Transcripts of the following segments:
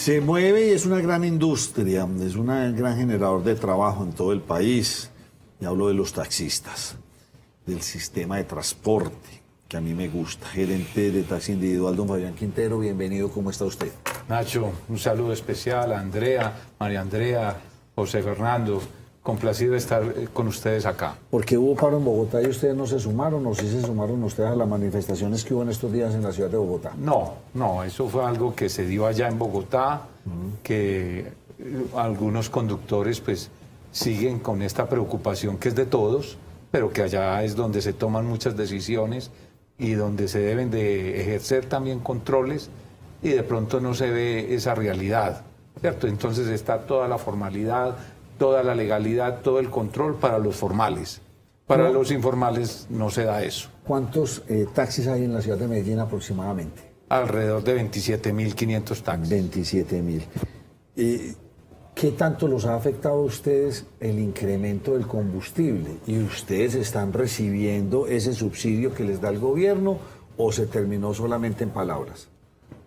Se mueve y es una gran industria, es un gran generador de trabajo en todo el país. Y hablo de los taxistas, del sistema de transporte, que a mí me gusta. Gerente de taxi individual, don Fabián Quintero, bienvenido, ¿cómo está usted? Nacho, un saludo especial a Andrea, María Andrea, José Fernando. Complacido de estar con ustedes acá. ¿Por qué hubo paro en Bogotá y ustedes no se sumaron o sí se sumaron ustedes a las manifestaciones que hubo en estos días en la ciudad de Bogotá? No, eso fue algo que se dio allá en Bogotá, que algunos conductores pues siguen con esta preocupación que es de todos, pero que allá es donde se toman muchas decisiones y donde se deben de ejercer también controles y de pronto no se ve esa realidad, ¿cierto? Entonces está toda la formalidad, toda la legalidad, todo el control para los formales. Para los informales no se da eso. ¿Cuántos taxis hay en la ciudad de Medellín aproximadamente? Alrededor de 27.500 taxis. 27.000. ¿Qué tanto los ha afectado a ustedes el incremento del combustible? ¿Y ustedes están recibiendo ese subsidio que les da el gobierno o se terminó solamente en palabras?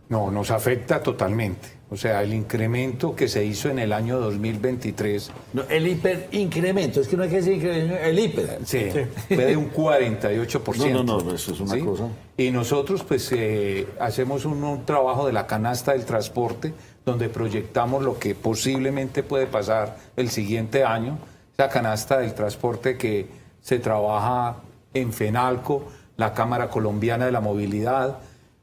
No, nos afecta totalmente. O sea, el incremento que se hizo en el año 2023... No, el hiperincremento, es que no hay que decir incremento, el hiper. Sí, fue de un 48%. No, eso es una ¿sí? cosa. Y nosotros pues hacemos un trabajo de la canasta del transporte, donde proyectamos lo que posiblemente puede pasar el siguiente año. La canasta del transporte que se trabaja en FENALCO, la Cámara Colombiana de la Movilidad,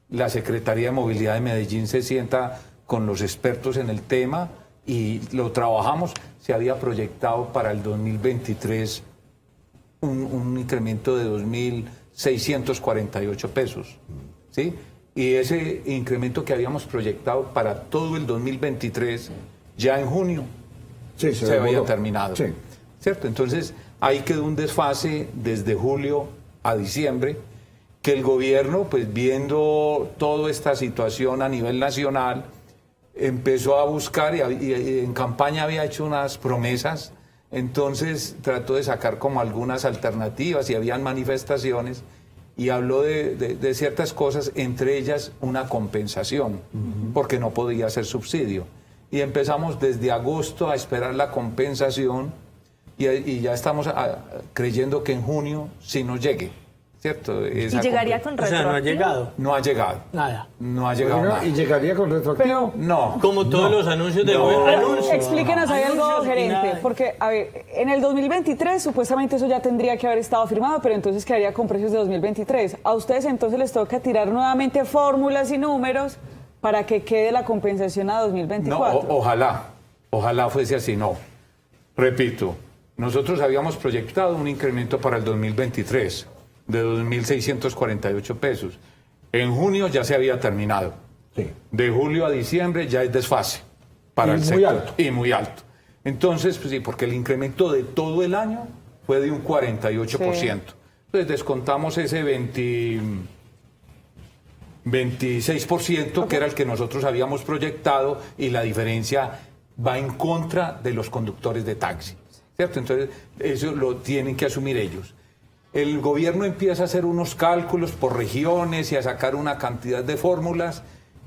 la Secretaría de Movilidad de Medellín se sienta con los expertos en el tema y lo trabajamos. Se había proyectado para el 2023 un incremento de 2.648 pesos, ¿sí? Y ese incremento que habíamos proyectado para todo el 2023, ya en junio se había terminado, sí. ¿cierto? Entonces ahí quedó un desfase desde julio a diciembre, que el gobierno, pues viendo toda esta situación a nivel nacional, empezó a buscar y en campaña había hecho unas promesas, entonces trató de sacar como algunas alternativas y habían manifestaciones y habló de ciertas cosas, entre ellas una compensación, porque no podía ser subsidio. Y empezamos desde agosto a esperar la compensación y ya estamos creyendo que en junio sí nos llegue. ¿Cierto? ¿Y llegaría con retroactivo? O sea, no ha llegado. No ha llegado. Nada. No ha llegado nada. ¿Y llegaría con retroactivo? No. Como todos los anuncios de gobierno. Explíquenos ahí algo, Anuncios y gerente, nada. porque, a ver, en el 2023 supuestamente eso ya tendría que haber estado firmado, pero entonces quedaría con precios de 2023. A ustedes entonces les toca tirar nuevamente fórmulas y números para que quede la compensación a 2024. No, ojalá fuese así, no. Repito, nosotros habíamos proyectado un incremento para el 2023 de 2.648 pesos. En junio ya se había terminado. Sí. De julio a diciembre ya es desfase para el sector. Alto. Y muy alto. Entonces, pues sí, porque el incremento de todo el año fue de un 48%. Sí. Entonces descontamos ese 26%, que era el que nosotros habíamos proyectado, y la diferencia va en contra de los conductores de taxi, ¿cierto? Entonces, eso lo tienen que asumir ellos. El gobierno empieza a hacer unos cálculos por regiones y a sacar una cantidad de fórmulas,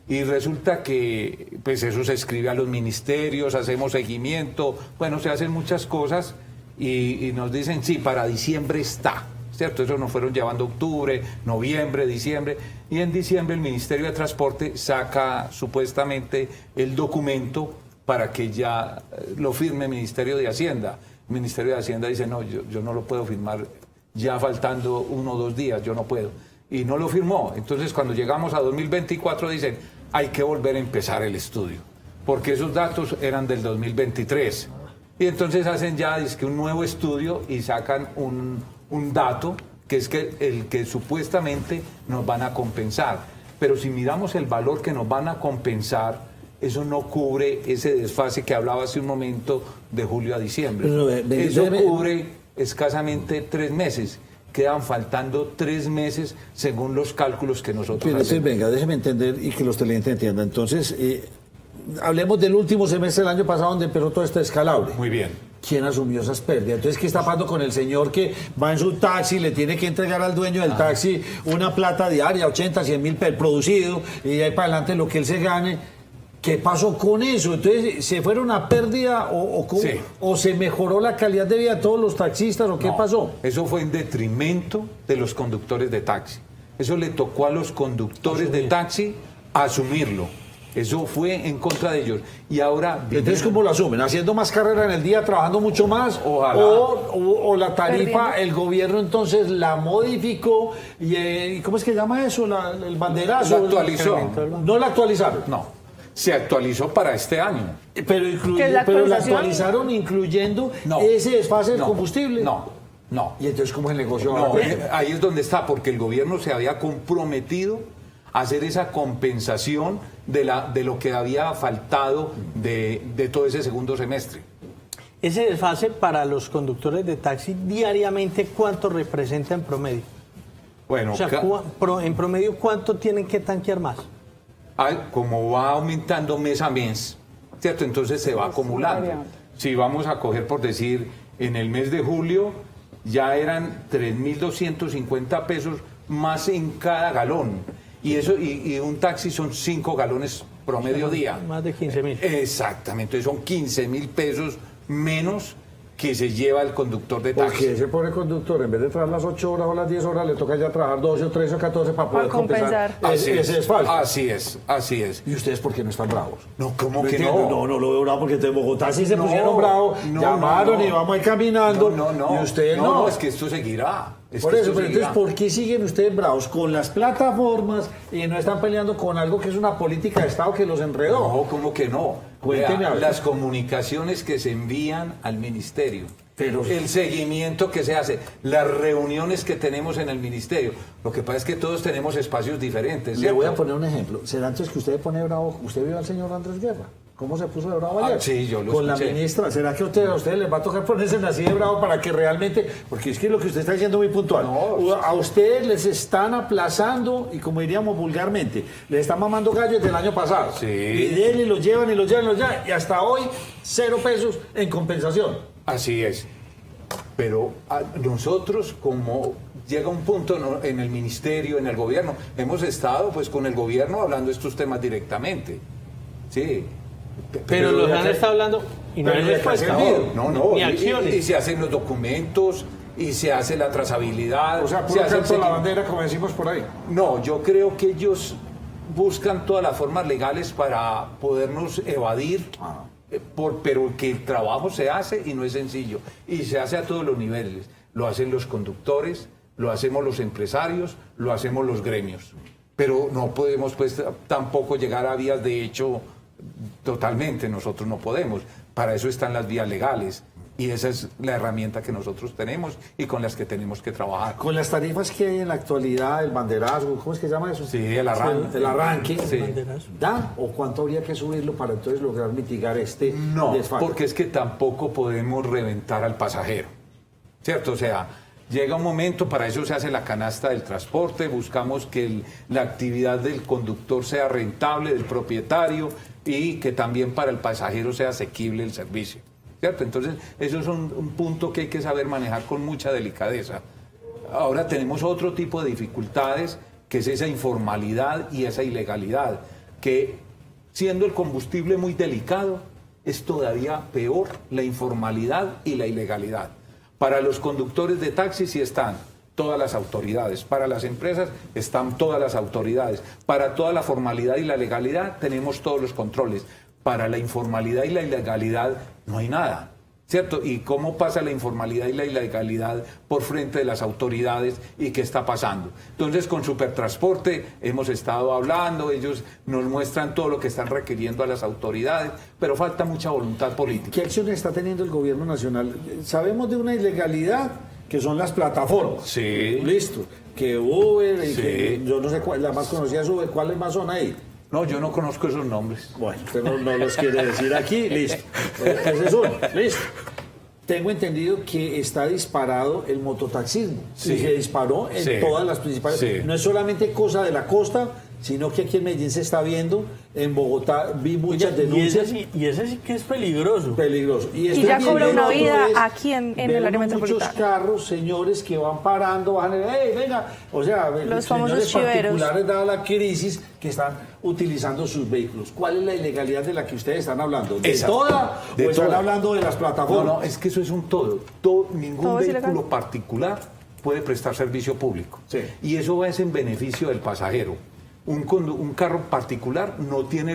y resulta que pues eso se escribe a los ministerios, hacemos seguimiento, bueno, se hacen muchas cosas y nos dicen, sí, para diciembre está, ¿cierto? Eso nos fueron llevando octubre, noviembre, diciembre, y en diciembre el Ministerio de Transporte saca supuestamente el documento para que ya lo firme el Ministerio de Hacienda. El Ministerio de Hacienda dice, no, yo no lo puedo firmar ya faltando 1 o 2 días, yo no puedo. Y no lo firmó. Entonces, cuando llegamos a 2024, dicen, hay que volver a empezar el estudio, porque esos datos eran del 2023. Y entonces hacen ya un nuevo estudio y sacan un dato, que es el que supuestamente nos van a compensar. Pero si miramos el valor que nos van a compensar, eso no cubre ese desfase que hablaba hace un momento de julio a diciembre. Eso cubre escasamente 3 meses. Quedan faltando 3 meses según los cálculos que nosotros hacemos. Venga, déjeme entender y que los televidentes entiendan. Entonces, hablemos del último semestre del año pasado donde empezó todo este descalabro. Muy bien. ¿Quién asumió esas pérdidas? Entonces, ¿qué está pasando con el señor que va en su taxi, le tiene que entregar al dueño del taxi una plata diaria, 80, 100 mil producido, y de ahí para adelante lo que él se gane? ¿Qué pasó con eso? Entonces, ¿se fueron a pérdida Sí. o se mejoró la calidad de vida de todos los taxistas o qué No, pasó? Eso fue en detrimento de los conductores de taxi. Eso le tocó a los conductores de taxi asumirlo. Eso fue en contra de ellos. Y ahora... Entonces, ¿cómo lo asumen? ¿Haciendo más carrera en el día, trabajando mucho más? Ojalá. O la tarifa, Perdiendo. el gobierno entonces la modificó y ¿cómo es que llama eso? El banderazo. La actualizó. No la actualizaron. No, se actualizó para este año. Pero, ¿Qué es la pero la actualización? actualizaron incluyendo No. ese desfase del No, combustible. No. ¿Y entonces cómo es el negocio? No, ahora? ahí es donde está, porque el gobierno se había comprometido a hacer esa compensación de lo que había faltado de todo ese segundo semestre. Ese desfase para los conductores de taxi diariamente, ¿cuánto representa en promedio? Bueno, O sea, en promedio, ¿cuánto tienen que tanquear más? como va aumentando mes a mes, ¿cierto? Entonces se va acumulando. variable. Si vamos a coger, por decir, en el mes de julio ya eran 3.250 pesos más en cada galón. Y eso y un taxi son 5 galones promedio día. Más de 15.000. Exactamente, entonces son 15.000 pesos menos que se lleva el conductor de taxi. Porque ese pobre conductor, en vez de trabajar las 8 horas o las 10 horas, le toca ya trabajar 12 o 13 o 14 para poder compensar. Así Ese es falso. Así es. ¿Y ustedes por qué no están bravos? No, ¿cómo No que entiendo. no? No lo veo bravo porque en Bogotá sí se No, pusieron bravos, no, llamaron no. y vamos ahí caminando. No. Y ustedes no. No, es que esto seguirá. Es Por que eso, esto pero entonces, seguirá. ¿por qué siguen ustedes bravos con las plataformas y no están peleando con algo que es una política de Estado que los enredó? No, ¿cómo que no? Cuénteme, Vea, a ver. las comunicaciones que se envían al ministerio, Pero- el seguimiento que se hace, las reuniones que tenemos en el ministerio. Lo que pasa es que todos tenemos espacios diferentes. Le ¿cierto? voy a poner un ejemplo. ¿Será entonces que usted pone bravo? ¿Usted vio al señor Andrés Guerra? ¿Cómo se puso de bravo ayer? Sí, yo lo Con la escuché. ministra. ¿Será que a ustedes les va a tocar ponerse así de bravo para que realmente... Porque es que lo que usted está diciendo es muy puntual. No. A ustedes les están aplazando y, como diríamos vulgarmente, les están mamando gallos desde el año pasado. Sí. Y de él y los llevan y hasta hoy 0 pesos en compensación. Así es. Pero nosotros, como llega un punto, ¿no?, en el ministerio, en el gobierno, hemos estado pues con el gobierno hablando estos temas directamente. Sí. Pero los han estado hablando y no hay pero ya respuesta. casi No. Ni Y acciones. se hacen los documentos y se hace la trazabilidad. O sea, se puro hace el canto a la seguimiento. bandera, como decimos por ahí. No, yo creo que ellos buscan todas las formas legales para podernos evadir, pero que el trabajo se hace y no es sencillo. Y se hace a todos los niveles. Lo hacen los conductores, lo hacemos los empresarios, lo hacemos los gremios. Pero no podemos pues tampoco llegar a vías de hecho totalmente, nosotros no podemos. Para eso están las vías legales. Y esa es la herramienta que nosotros tenemos y con las que tenemos que trabajar. Con las tarifas que hay en la actualidad, el banderazo, ¿cómo es que se llama eso? Sí, el arranque. El arranque. Sí. ¿Dan o cuánto habría que subirlo para entonces lograr mitigar este No, desfase? porque es que tampoco podemos reventar al pasajero, ¿cierto? O sea, llega un momento, para eso se hace la canasta del transporte, buscamos que la actividad del conductor sea rentable, del propietario, y que también para el pasajero sea asequible el servicio, ¿cierto? Entonces, eso es un punto que hay que saber manejar con mucha delicadeza. Ahora tenemos otro tipo de dificultades, que es esa informalidad y esa ilegalidad, que siendo el combustible muy delicado, es todavía peor la informalidad y la ilegalidad. Para los conductores de taxi sí están todas las autoridades, para las empresas están todas las autoridades, para toda la formalidad y la legalidad tenemos todos los controles, para la informalidad y la ilegalidad no hay nada, ¿cierto? ¿Y cómo pasa la informalidad y la ilegalidad por frente de las autoridades y qué está pasando? Entonces, con Supertransporte hemos estado hablando, ellos nos muestran todo lo que están requiriendo a las autoridades, pero falta mucha voluntad política. ¿Qué acciones está teniendo el gobierno nacional? Sabemos de una ilegalidad que son las plataformas. Sí. Listo. Que Uber y Sí. que yo no sé cuál, la más conocida es Uber. ¿Cuáles más son ahí? No, yo no conozco esos nombres. Bueno, usted no los quiere decir aquí. Listo. Ese es uno. Listo. Tengo entendido que está disparado el mototaxismo. Sí. Y se disparó en Sí. todas las principales. Sí. No es solamente cosa de la costa, sino que aquí en Medellín se está viendo, en Bogotá vi muchas Oye, denuncias. y ese sí que es peligroso. Peligroso. Y estoy ya viendo cobra el una otro vida es, aquí en el veo área muchos metropolitana. carros, señores que van parando, van, hey, venga, o sea, Los señores famosos chiveros. particulares dada la crisis que están utilizando sus vehículos. ¿Cuál es la ilegalidad de la que ustedes están hablando? ¿De Esa. toda De o están toda. hablando de las plataformas? No, es que eso es un todo. Ningún Todo es vehículo ilegal. particular puede prestar servicio público. Sí. Y eso es en beneficio del pasajero. Un carro particular no tiene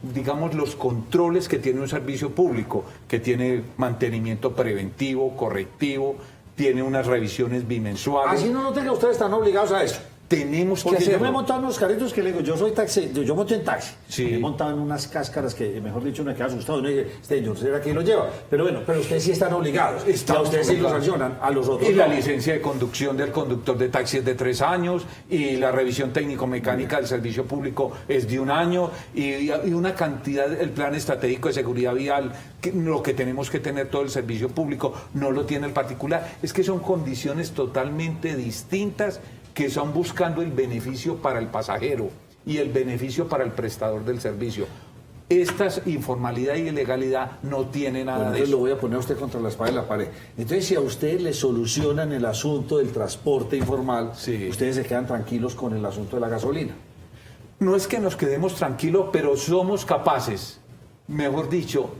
digamos, los controles que tiene un servicio público, que tiene mantenimiento preventivo, correctivo, tiene unas revisiones bimensuales. Así no lo tengan, ustedes están obligados a eso. Tenemos que Porque yo me he hacerlo. montado en unos carritos que le digo, yo soy taxi, yo monto en taxi. Sí. Me he montado en unas cáscaras que, mejor dicho, uno queda asustado. Uno dice, señor, ¿será que lo lleva? Pero bueno, pero ustedes sí están obligados. Estamos a ustedes sí los obligados. sancionan, a los otros Y la no. licencia de conducción del conductor de taxi es de 3 años, y la revisión técnico-mecánica del servicio público es de 1 año, y una cantidad, el plan estratégico de seguridad vial, lo que tenemos que tener todo el servicio público, no lo tiene el particular. Es que son condiciones totalmente distintas que son buscando el beneficio para el pasajero y el beneficio para el prestador del servicio. Esta informalidad y ilegalidad no tiene nada Bueno, de entonces eso. lo voy a poner a usted contra la espada de la pared. Entonces, si a ustedes le solucionan el asunto del transporte informal, Sí. ustedes se quedan tranquilos con el asunto de la gasolina. No es que nos quedemos tranquilos, pero somos capaces, mejor dicho,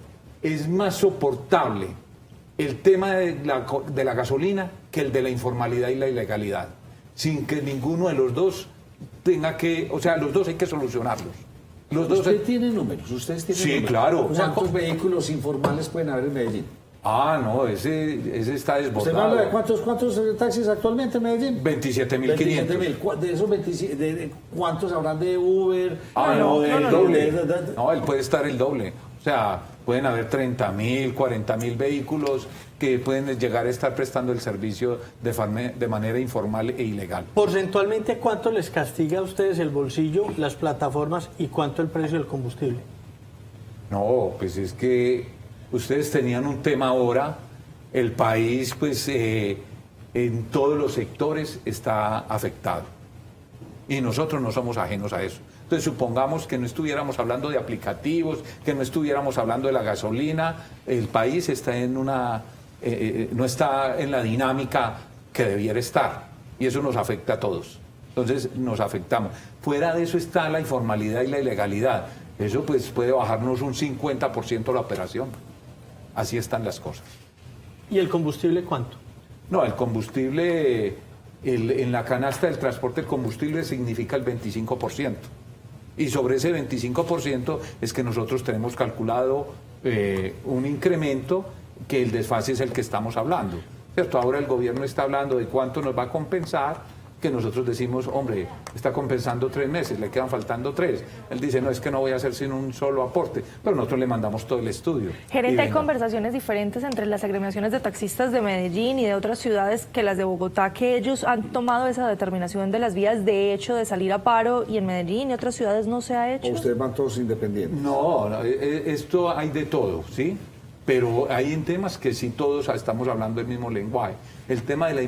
es más soportable el tema de la gasolina que el de la informalidad y la ilegalidad, sin que ninguno de los dos tenga que, o sea, los dos hay que solucionarlos. Los dos. ¿Usted tiene números? ¿Ustedes tienen Sí, números? claro. ¿Cuántos vehículos informales pueden haber en Medellín? No, ese está ¿Usted me desbordado. habla de cuántos taxis actualmente en Medellín? 27.500. 27.000. De esos 27, ¿cuántos habrán de Uber? No, del el doble. de- No, él puede estar el doble. O sea, pueden haber 30.000, 40.000 vehículos que pueden llegar a estar prestando el servicio de manera informal e ilegal. Porcentualmente, ¿cuánto les castiga a ustedes el bolsillo, las plataformas y cuánto el precio del combustible? No, pues es que ustedes tenían un tema ahora, el país pues en todos los sectores está afectado y nosotros no somos ajenos a eso. Entonces supongamos que no estuviéramos hablando de aplicativos, que no estuviéramos hablando de la gasolina, el país está en no está en la dinámica que debiera estar y eso nos afecta a todos. Entonces nos afectamos. Fuera de eso está la informalidad y la ilegalidad. Eso pues puede bajarnos un 50% la operación. Así están las cosas. ¿Y el combustible cuánto? No, el combustible, en la canasta del transporte el combustible significa el 25%. Y sobre ese 25% es que nosotros tenemos calculado un incremento que el desfase es el que estamos hablando. ¿Cierto? Ahora el gobierno está hablando de cuánto nos va a compensar, que nosotros decimos, hombre, está compensando 3 meses, le quedan faltando 3. Él dice, no, es que no voy a hacer sin un solo aporte, pero nosotros le mandamos todo el estudio. Gerente, Y hay venga. conversaciones diferentes entre las agremiaciones de taxistas de Medellín y de otras ciudades que las de Bogotá, que ellos han tomado esa determinación de las vías de hecho de salir a paro, y en Medellín y otras ciudades no se ha hecho. ¿O ustedes van todos independientes? No, esto hay de todo, ¿sí? Pero hay en temas que sí todos estamos hablando el mismo lenguaje. El tema de la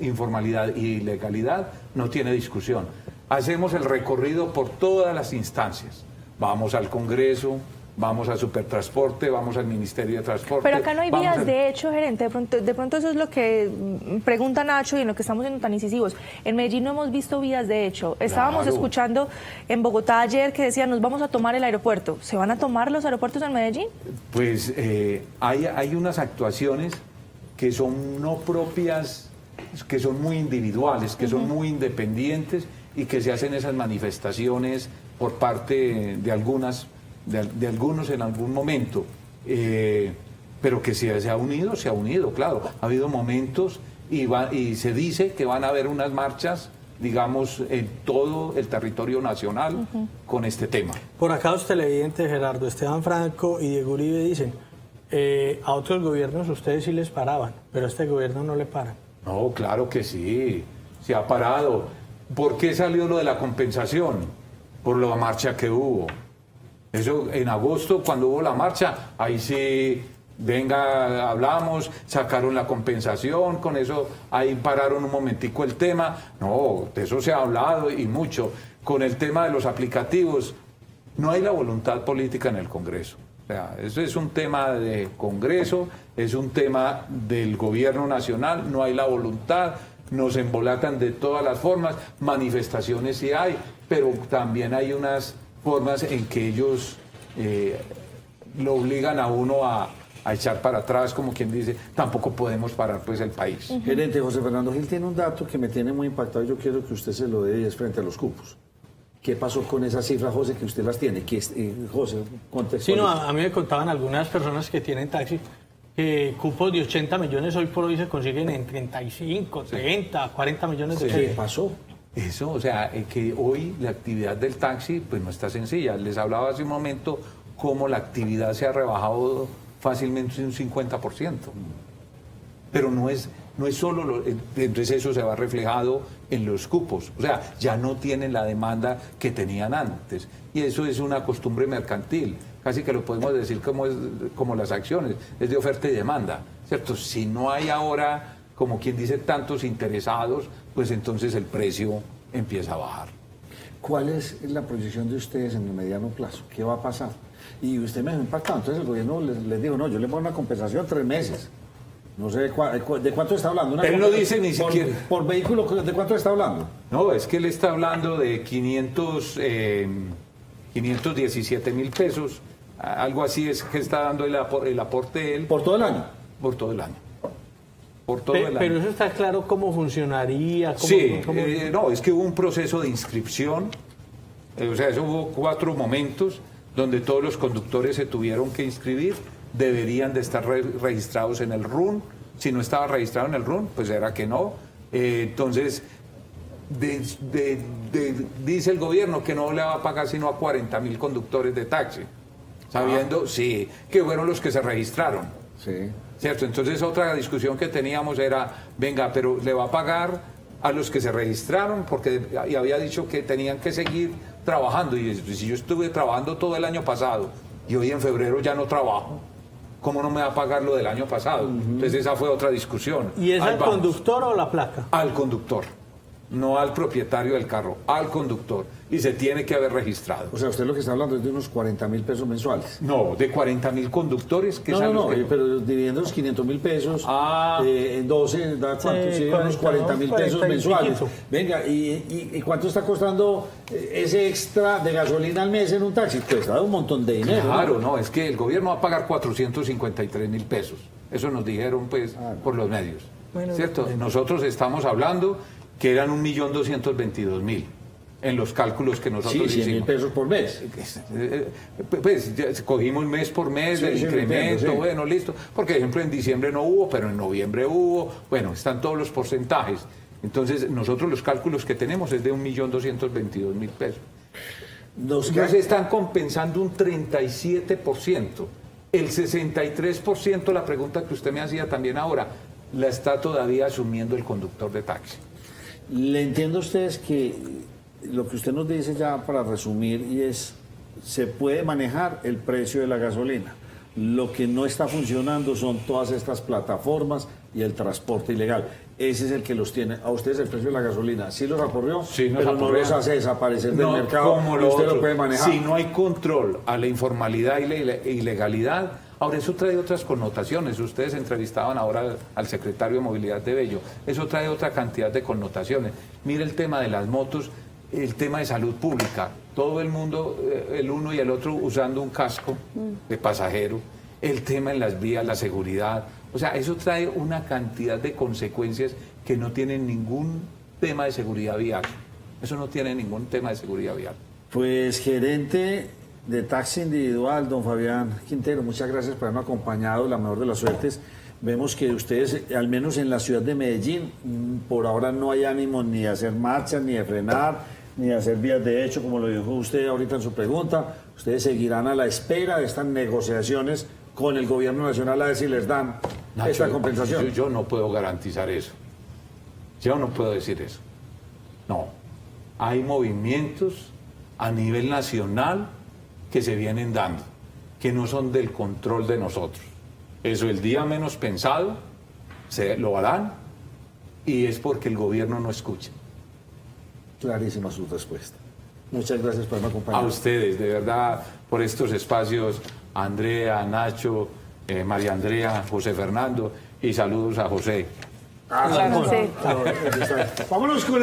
informalidad y ilegalidad no tiene discusión. Hacemos el recorrido por todas las instancias. Vamos al Congreso, vamos a Supertransporte, vamos al Ministerio de Transporte. Pero acá no hay vamos vías al- de hecho, gerente. De pronto eso es lo que pregunta Nacho y en lo que estamos siendo tan incisivos. En Medellín no hemos visto vías de hecho. Estábamos Claro. escuchando en Bogotá ayer que decían, nos vamos a tomar el aeropuerto. ¿Se van a tomar los aeropuertos en Medellín? Pues hay unas actuaciones que son no propias, que son muy individuales, que son muy independientes y que se hacen esas manifestaciones por parte de algunos en algún momento. Pero que se ha unido, claro. Ha habido momentos y se dice que van a haber unas marchas, digamos, en todo el territorio nacional con este tema. Por acá los televidentes, Gerardo Esteban Franco y Diego Uribe, dicen, a otros gobiernos ustedes sí les paraban, pero a este gobierno no le paran. No, claro que sí, se ha parado. ¿Por qué salió lo de la compensación? Por la marcha que hubo. Eso en agosto, cuando hubo la marcha, ahí sí venga, hablamos, sacaron la compensación, con eso ahí pararon un momentico el tema. No, de eso se ha hablado y mucho. Con el tema de los aplicativos, no hay la voluntad política en el Congreso. O sea, eso es un tema de Congreso, es un tema del gobierno nacional, no hay la voluntad, nos embolatan de todas las formas, manifestaciones sí hay, pero también hay unas formas en que ellos lo obligan a uno a echar para atrás, como quien dice, tampoco podemos parar pues el país. Gerente, José Fernando Gil tiene un dato que me tiene muy impactado y yo quiero que usted se lo dé y es frente a los cupos. ¿Qué pasó con esas cifras, José, que usted las tiene? José, contextualiza. Sí, no, a mí me contaban algunas personas que tienen taxi que cupos de 80 millones hoy por hoy se consiguen en 35, 30, 40 millones de ¿Qué pesos. pasó? Eso, o sea, que hoy la actividad del taxi pues no está sencilla. Les hablaba hace un momento cómo la actividad se ha rebajado fácilmente un 50%. Pero no es solo, entonces eso se va reflejado en los cupos. O sea, ya no tienen la demanda que tenían antes. Y eso es una costumbre mercantil. Casi que lo podemos decir como las acciones, es de oferta y demanda, ¿cierto? Si no hay ahora, como quien dice, tantos interesados, pues entonces el precio empieza a bajar. ¿Cuál es la proyección de ustedes en el mediano plazo? ¿Qué va a pasar? Y usted me ha impactado, entonces el gobierno les dijo, no, yo le pongo una compensación 3 meses. No sé de cuánto está hablando. Él no dice ni siquiera. Por vehículo, ¿de cuánto está hablando? No, es que él está hablando de 517 mil pesos. Algo así es que está dando el aporte él. ¿Por todo el año? Por todo el año. Por todo el año. Pero eso está claro cómo funcionaría. No, es que hubo un proceso de inscripción. O sea, eso hubo 4 momentos donde todos los conductores se tuvieron que inscribir. Deberían de estar registrados en el RUN. Si no estaba registrado en el RUN, pues era que no. Entonces, dice el gobierno que no le va a pagar sino a 40.000 conductores de taxi. Sabiendo, sí, que fueron los que se registraron. Sí. ¿Cierto? Entonces, otra discusión que teníamos era, venga, pero le va a pagar a los que se registraron, porque y había dicho que tenían que seguir trabajando. Y si yo estuve trabajando todo el año pasado y hoy en febrero ya no trabajo, ¿cómo no me va a pagar lo del año pasado? Entonces esa fue otra discusión. ¿Y es Ahí al vamos. conductor o la placa? Al conductor, no al propietario del carro, al conductor. Y se tiene que haber registrado. O sea, usted lo que está hablando es de unos 40.000 pesos mensuales. No, de 40.000 conductores que No, pero dividiendo los 500.000 pesos en 12, da cuánto, sí, unos 40.000 pesos 40 y mensuales. piquito. Venga, ¿y cuánto está costando ese extra de gasolina al mes en un taxi? Pues da un montón de dinero. Claro, no, es que el gobierno va a pagar 453.000 pesos. Eso nos dijeron, pues, por los medios. Bueno, ¿cierto? Nosotros estamos hablando que eran 1.222.000 en los cálculos que nosotros Sí, 100.000 hicimos. pesos por mes. Pues ya cogimos mes por mes, el incremento, entiendo, sí. bueno, listo. Porque, por ejemplo, en diciembre no hubo, pero en noviembre hubo. Bueno, están todos los porcentajes. Entonces, nosotros los cálculos que tenemos es de 1.222.000 pesos. Nos están compensando un 37%. El 63%, la pregunta que usted me hacía también ahora, la está todavía asumiendo el conductor de taxi. Le entiendo a ustedes que lo que usted nos dice ya para resumir y es, se puede manejar el precio de la gasolina. Lo que no está funcionando son todas estas plataformas y el transporte ilegal. Ese es el que los tiene. A ustedes el precio de la gasolina sí los acorrió, Sí, nos pero no acorrea. los hace desaparecer del No, mercado. como Usted otro. lo puede manejar. Si no hay control a la informalidad y la ilegalidad, ahora eso trae otras connotaciones. Ustedes entrevistaban ahora al secretario de Movilidad de Bello. Eso trae otra cantidad de connotaciones. Mire el tema de las motos, el tema de salud pública. Todo el mundo, el uno y el otro, usando un casco de pasajero. El tema en las vías, la seguridad. O sea, eso trae una cantidad de consecuencias que no tienen ningún tema de seguridad vial. Eso no tiene ningún tema de seguridad vial. Pues gerente de taxi individual, don Fabián Quintero, muchas gracias por habernos acompañado, la mejor de las suertes. Vemos que ustedes, al menos en la ciudad de Medellín, por ahora no hay ánimo ni de hacer marchas, ni de frenar, ni de hacer vías de hecho, como lo dijo usted ahorita en su pregunta. Ustedes seguirán a la espera de estas negociaciones con el gobierno nacional a ver si les dan Nacho, esta compensación. Yo no puedo garantizar eso. Yo no puedo decir eso. No. Hay movimientos a nivel nacional que se vienen dando, que no son del control de nosotros. Eso el día menos pensado se lo harán y es porque el gobierno no escucha. Clarísima su respuesta. Muchas gracias por haberme A acompañado. ustedes, de verdad, por estos espacios, Andrea, Nacho, María Andrea, José Fernando y saludos a José. Ah, Claro, bueno. sí. Vámonos con